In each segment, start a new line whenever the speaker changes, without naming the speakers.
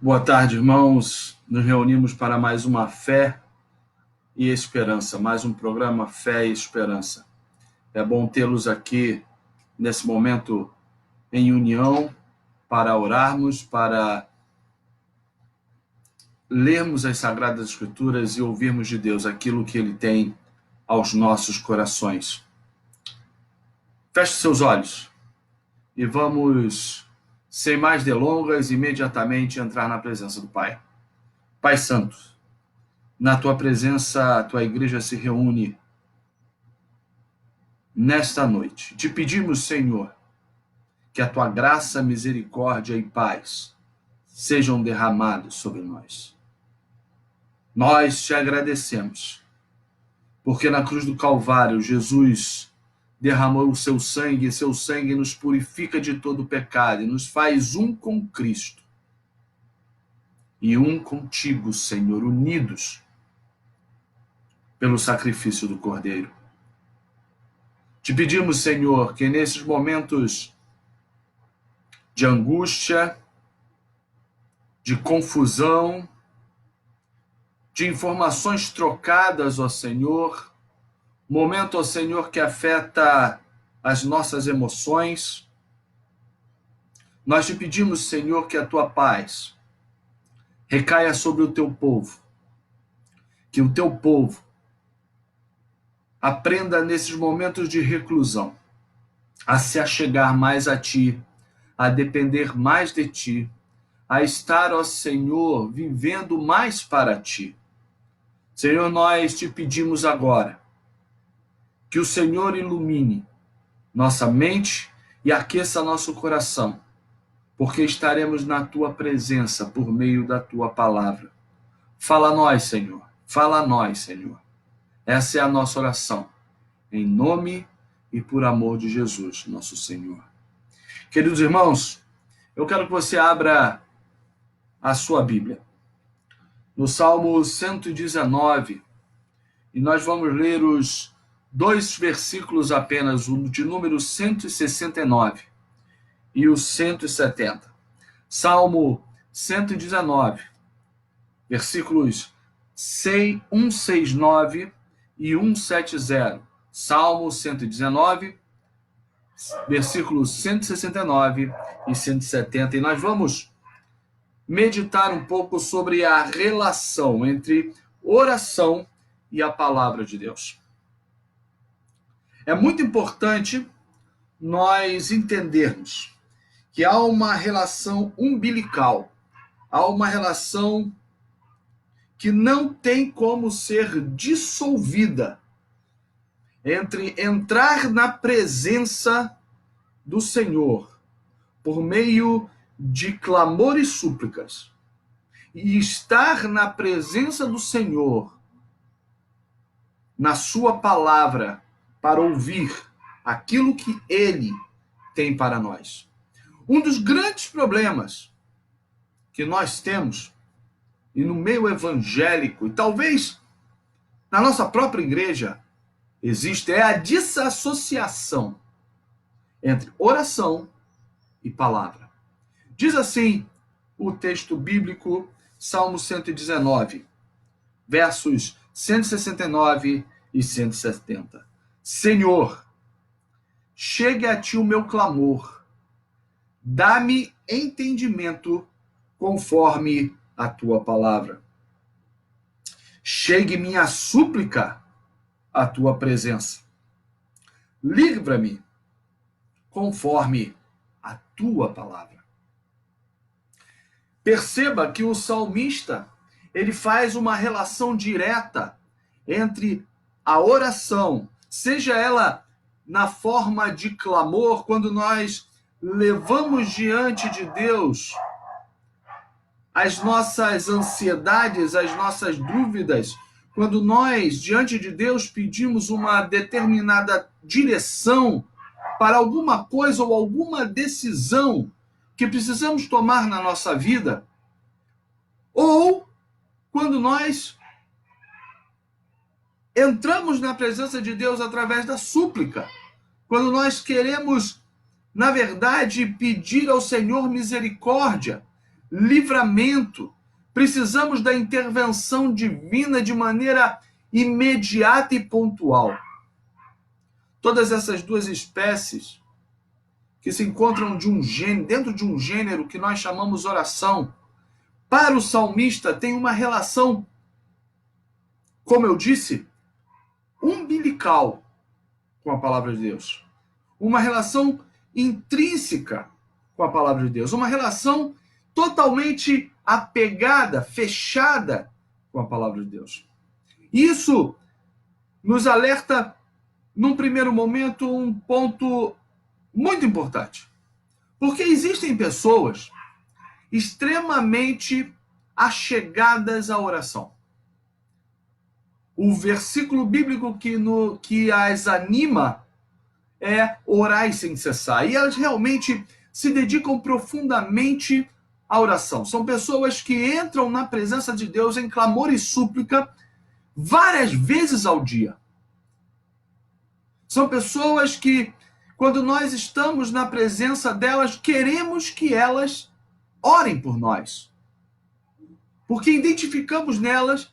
Boa tarde, irmãos. Nos reunimos para mais uma Fé e Esperança, mais um programa Fé e Esperança. É bom tê-los aqui nesse momento em união para orarmos, para lermos as Sagradas Escrituras e ouvirmos de Deus aquilo que Ele tem aos nossos corações. Feche seus olhos e vamos, sem mais delongas, imediatamente entrar na presença do Pai. Pai Santo, na Tua presença, a Tua igreja se reúne nesta noite. Te pedimos, Senhor, que a Tua graça, misericórdia e paz sejam derramados sobre nós. Nós te agradecemos, porque na cruz do Calvário, Jesus derramou o seu sangue, e seu sangue nos purifica de todo pecado e nos faz um com Cristo e um contigo, Senhor, unidos pelo sacrifício do Cordeiro. Te pedimos, Senhor, que nesses momentos de angústia, de confusão, de informações trocadas, ó Senhor, momento, ó Senhor, que afeta as nossas emoções, nós te pedimos, Senhor, que a Tua paz recaia sobre o Teu povo, que o Teu povo aprenda nesses momentos de reclusão a se achegar mais a Ti, a depender mais de Ti, a estar, ó Senhor, vivendo mais para Ti. Senhor, nós te pedimos agora que o Senhor ilumine nossa mente e aqueça nosso coração, porque estaremos na Tua presença por meio da Tua palavra. Fala a nós, Senhor. Fala a nós, Senhor. Essa é a nossa oração, em nome e por amor de Jesus, nosso Senhor. Queridos irmãos, eu quero que você abra a sua Bíblia no Salmo 119, e nós vamos ler os dois versículos apenas, o de número 169 e o 170. Salmo 119, versículos 169 e 170. Salmo 119, versículos 169 e 170. E nós vamos meditar um pouco sobre a relação entre oração e a palavra de Deus. É muito importante nós entendermos que há uma relação umbilical, há uma relação que não tem como ser dissolvida entre entrar na presença do Senhor por meio de clamor e súplicas e estar na presença do Senhor na sua palavra para ouvir aquilo que Ele tem para nós. Um dos grandes problemas que nós temos, e no meio evangélico, e talvez na nossa própria igreja, existe é a desassociação entre oração e palavra. Diz assim o texto bíblico, Salmo 119, versos 169 e 170. Senhor, chegue a Ti o meu clamor, dá-me entendimento conforme a Tua palavra. Chegue minha súplica à Tua presença. Livra-me conforme a Tua palavra. Perceba que o salmista, ele faz uma relação direta entre a oração, seja ela na forma de clamor, quando nós levamos diante de Deus as nossas ansiedades, as nossas dúvidas, quando nós, diante de Deus, pedimos uma determinada direção para alguma coisa ou alguma decisão que precisamos tomar na nossa vida, ou quando nós entramos na presença de Deus através da súplica, quando nós queremos, na verdade, pedir ao Senhor misericórdia, livramento. Precisamos da intervenção divina de maneira imediata e pontual. Todas essas duas espécies que se encontram dentro de um gênero que nós chamamos oração, para o salmista tem uma relação, como eu disse, umbilical com a palavra de Deus. Uma relação intrínseca com a palavra de Deus. Uma relação totalmente apegada, fechada com a palavra de Deus. Isso nos alerta, num primeiro momento, um ponto muito importante. Porque existem pessoas extremamente achegadas à oração. O versículo bíblico que as anima é orai sem cessar. E elas realmente se dedicam profundamente à oração. São pessoas que entram na presença de Deus em clamor e súplica várias vezes ao dia. São pessoas que, quando nós estamos na presença delas, queremos que elas orem por nós. Porque identificamos nelas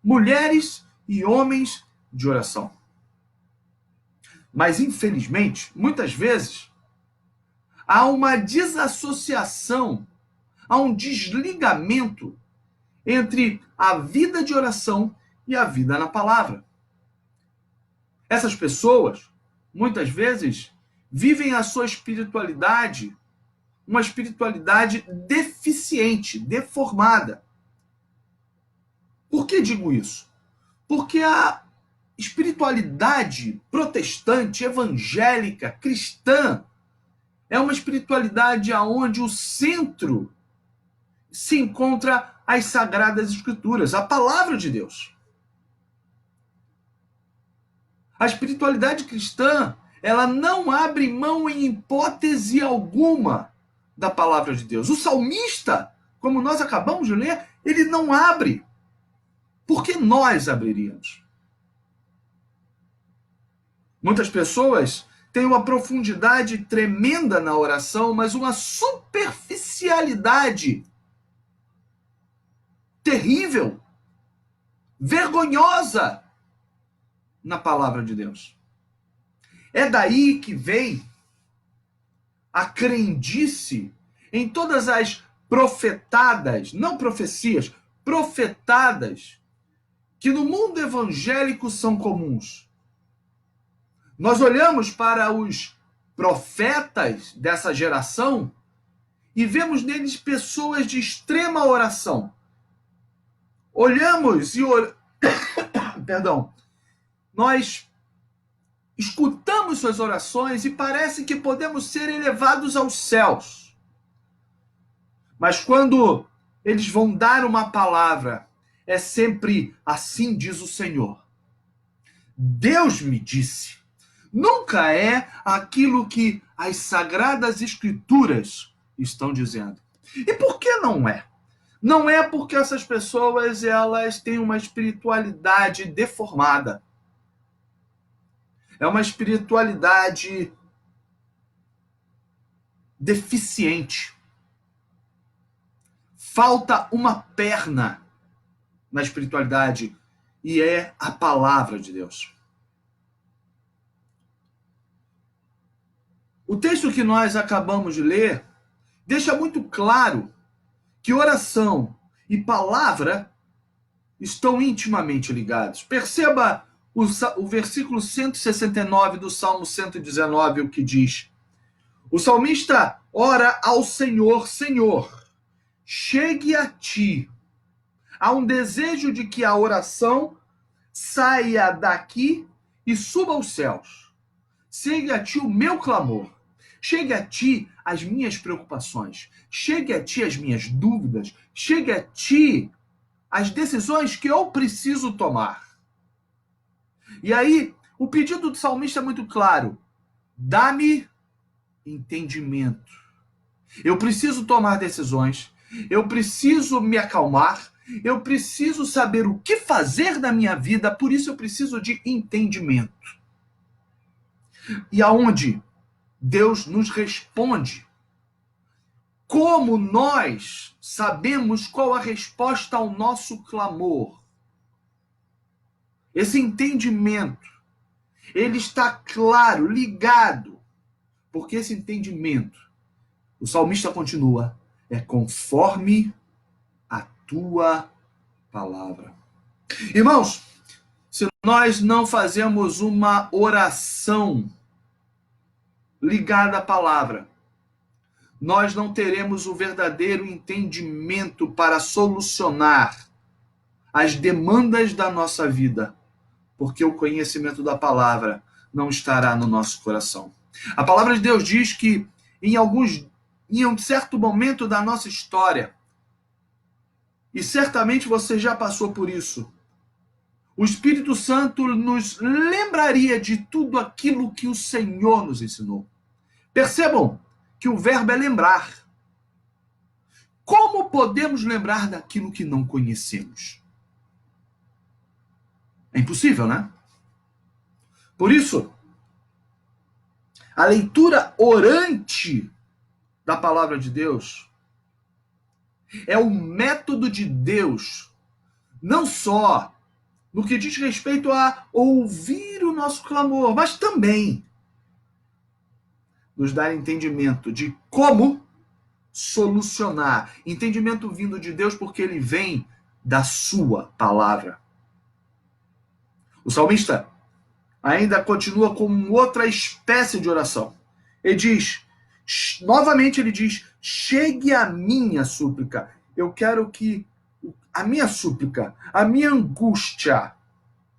mulheres e homens de oração. Mas, infelizmente, muitas vezes, há uma desassociação, há um desligamento entre a vida de oração e a vida na palavra. Essas pessoas, muitas vezes, vivem a sua espiritualidade, uma espiritualidade deficiente, deformada. Por que digo isso? Porque a espiritualidade protestante, evangélica, cristã, é uma espiritualidade onde o centro se encontra as Sagradas Escrituras, a palavra de Deus. A espiritualidade cristã, ela não abre mão em hipótese alguma da palavra de Deus. O salmista, como nós acabamos de ler, ele não abre. Por que nós abriríamos? Muitas pessoas têm uma profundidade tremenda na oração, mas uma superficialidade terrível, vergonhosa na palavra de Deus. É daí que vem a crendice em todas as profetadas, não profecias, profetadas, que no mundo evangélico são comuns. Nós olhamos para os profetas dessa geração e vemos neles pessoas de extrema oração. Olhamos e nós escutamos suas orações e parece que podemos ser elevados aos céus. Mas quando eles vão dar uma palavra, é sempre assim diz o Senhor. Deus me disse. Nunca é aquilo que as Sagradas Escrituras estão dizendo. E por que não é? Não é porque essas pessoas elas têm uma espiritualidade deformada. É uma espiritualidade deficiente. Falta uma perna na espiritualidade e é a palavra de Deus. O texto que nós acabamos de ler deixa muito claro que oração e palavra estão intimamente ligados. Perceba o versículo 169 do Salmo 119, o que diz. O salmista ora ao Senhor, Senhor, chegue a ti. Há um desejo de que a oração saia daqui e suba aos céus. Chegue a ti o meu clamor. Chegue a ti as minhas preocupações. Chegue a ti as minhas dúvidas. Chegue a ti as decisões que eu preciso tomar. E aí, o pedido do salmista é muito claro. Dá-me entendimento. Eu preciso tomar decisões. Eu preciso me acalmar. Eu preciso saber o que fazer na minha vida. Por isso eu preciso de entendimento. E aonde Deus nos responde como nós sabemos qual a resposta ao nosso clamor? Esse entendimento, ele está claro, ligado, porque esse entendimento, o salmista continua, é conforme a tua palavra. Irmãos, se nós não fazemos uma oração ligada à palavra, nós não teremos o verdadeiro entendimento para solucionar as demandas da nossa vida, porque o conhecimento da palavra não estará no nosso coração. A palavra de Deus diz que em um certo momento da nossa história, e certamente você já passou por isso, o Espírito Santo nos lembraria de tudo aquilo que o Senhor nos ensinou. Percebam que o verbo é lembrar. Como podemos lembrar daquilo que não conhecemos? É impossível, né? Por isso, a leitura orante da palavra de Deus é o método de Deus, não só no que diz respeito a ouvir o nosso clamor, mas também nos dar entendimento de como solucionar. Entendimento vindo de Deus porque ele vem da sua palavra. O salmista ainda continua com outra espécie de oração. Ele diz, novamente ele diz, chegue a minha súplica. Eu quero que a minha súplica, a minha angústia,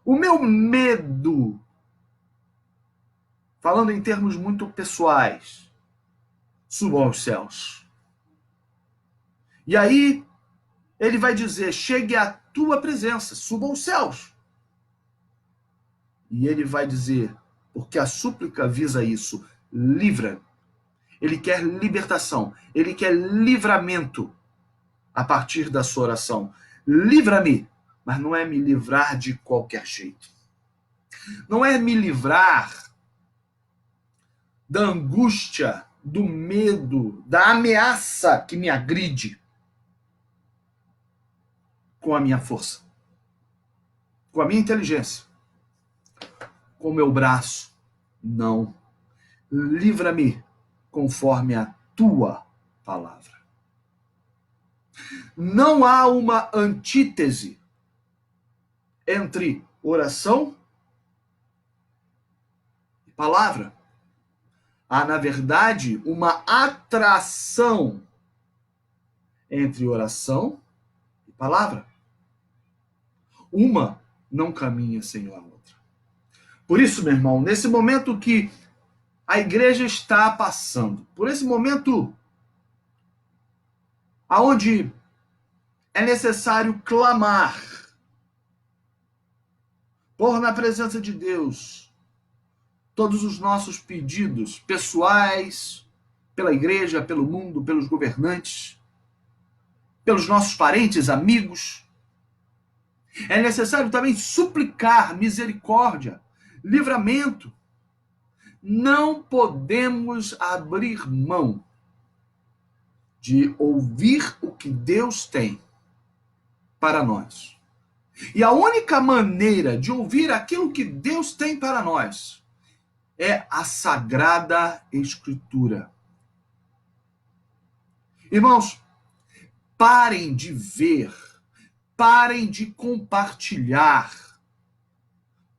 o meu medo, falando em termos muito pessoais, suba aos céus. E aí ele vai dizer, chegue à tua presença, suba aos céus. E ele vai dizer, porque a súplica visa isso, livra. Ele quer libertação, ele quer livramento a partir da sua oração. Livra-me, mas não é me livrar de qualquer jeito. Não é me livrar da angústia, do medo, da ameaça que me agride com a minha força, com a minha inteligência, com o meu braço. Não. Livra-me conforme a tua palavra. Não há uma antítese entre oração e palavra. Há, na verdade, uma atração entre oração e palavra. Uma não caminha sem a outra. Por isso, meu irmão, nesse momento que a igreja está passando, por esse momento aonde é necessário clamar, pôr na presença de Deus todos os nossos pedidos pessoais, pela igreja, pelo mundo, pelos governantes, pelos nossos parentes, amigos. É necessário também suplicar misericórdia, livramento. Não podemos abrir mão de ouvir o que Deus tem para nós. E a única maneira de ouvir aquilo que Deus tem para nós é a Sagrada Escritura. Irmãos, parem de ver, parem de compartilhar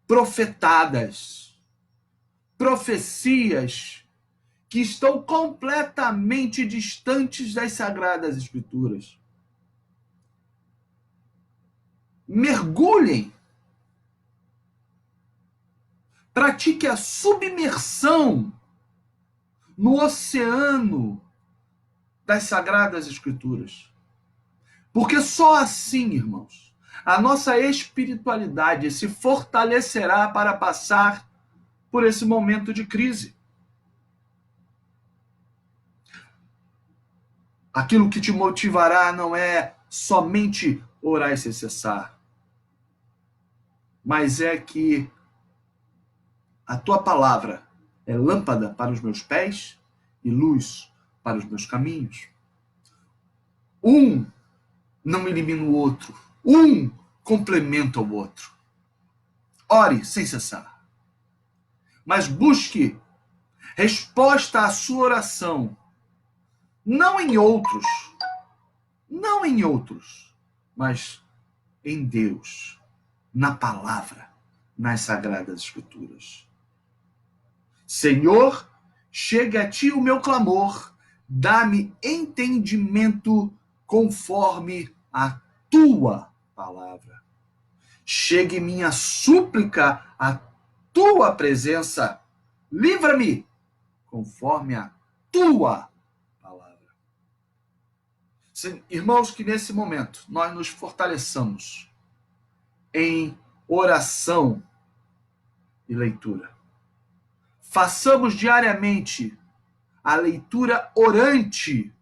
profetadas, profecias que estão completamente distantes das Sagradas Escrituras. Mergulhem. Pratique a submersão no oceano das Sagradas Escrituras. Porque só assim, irmãos, a nossa espiritualidade se fortalecerá para passar por esse momento de crise. Aquilo que te motivará não é somente orar e se cessar, mas é que a tua palavra é lâmpada para os meus pés e luz para os meus caminhos. Um não elimina o outro. Um complementa o outro. Ore sem cessar. Mas busque resposta à sua oração, não em outros, mas em Deus, na palavra, nas sagradas escrituras. Senhor, chega a ti o meu clamor, dá-me entendimento conforme a tua palavra. Chegue minha súplica à tua presença, livra-me conforme a tua palavra. Irmãos, que nesse momento nós nos fortaleçamos em oração e leitura. Façamos diariamente a leitura orante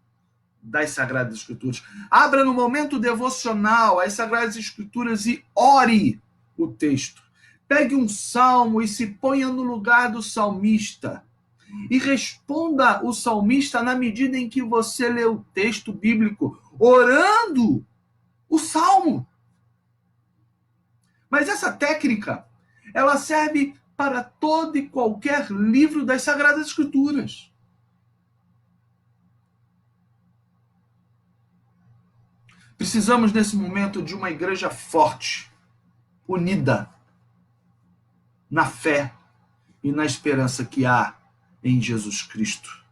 das Sagradas Escrituras. Abra no momento devocional as Sagradas Escrituras e ore o texto. Pegue um salmo e se ponha no lugar do salmista. E responda o salmista na medida em que você lê o texto bíblico, orando o salmo. Mas essa técnica, ela serve para todo e qualquer livro das Sagradas Escrituras. Precisamos, nesse momento, de uma igreja forte, unida na fé e na esperança que há em Jesus Cristo.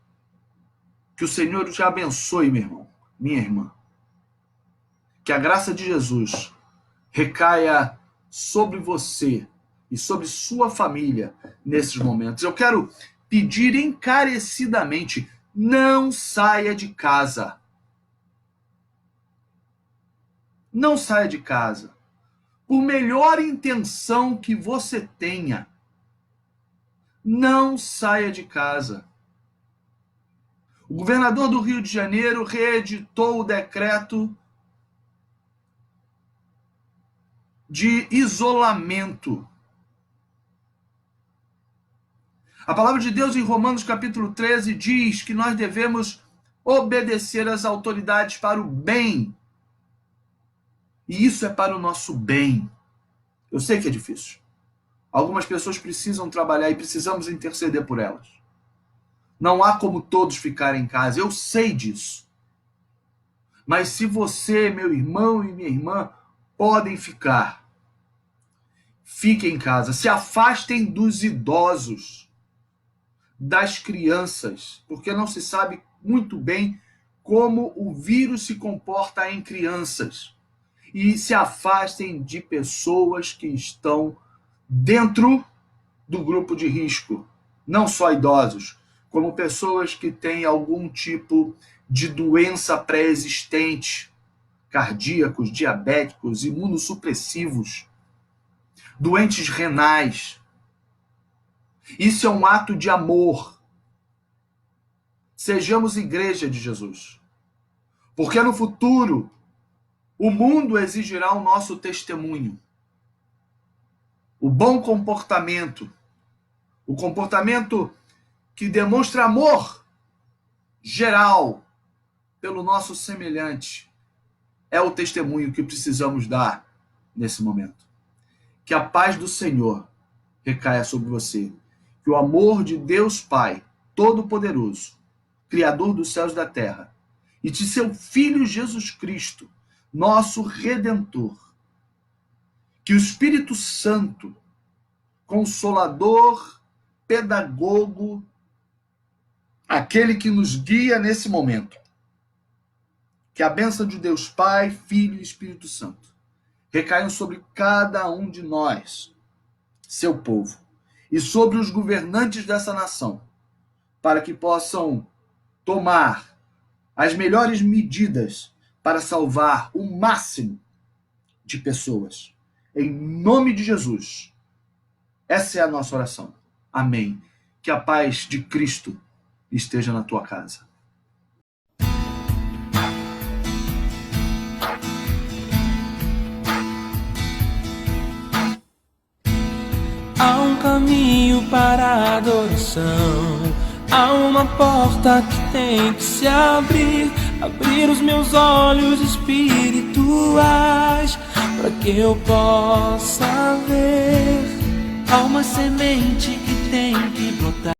Que o Senhor te abençoe, meu irmão, minha irmã. Que a graça de Jesus recaia sobre você e sobre sua família nesses momentos. Eu quero pedir encarecidamente, não saia de casa. Não saia de casa. Por melhor intenção que você tenha, não saia de casa. O governador do Rio de Janeiro reeditou o decreto de isolamento. A palavra de Deus em Romanos capítulo 13 diz que nós devemos obedecer às autoridades para o bem. E isso é para o nosso bem. Eu sei que é difícil. Algumas pessoas precisam trabalhar e precisamos interceder por elas. Não há como todos ficarem em casa. Eu sei disso. Mas se você, meu irmão e minha irmã, podem ficar, fiquem em casa. Se afastem dos idosos, das crianças, porque não se sabe muito bem como o vírus se comporta em crianças. E se afastem de pessoas que estão dentro do grupo de risco. Não só idosos, como pessoas que têm algum tipo de doença pré-existente, cardíacos, diabéticos, imunossupressivos, doentes renais. Isso é um ato de amor. Sejamos igreja de Jesus. Porque no futuro, o mundo exigirá o nosso testemunho. O bom comportamento, o comportamento que demonstra amor geral pelo nosso semelhante, é o testemunho que precisamos dar nesse momento. Que a paz do Senhor recaia sobre você. Que o amor de Deus Pai, Todo-Poderoso, Criador dos céus e da terra, e de seu Filho Jesus Cristo, nosso Redentor, que o Espírito Santo, Consolador, Pedagogo, aquele que nos guia nesse momento, que a bênção de Deus Pai, Filho e Espírito Santo recaiam sobre cada um de nós, seu povo, e sobre os governantes dessa nação, para que possam tomar as melhores medidas para salvar o máximo de pessoas. Em nome de Jesus. Essa é a nossa oração. Amém. Que a paz de Cristo esteja na tua casa.
Há um caminho para a adoração, há uma porta que tem que se abrir. abrir os meus olhos espirituais, para que eu possa ver. Há uma semente que tem que brotar.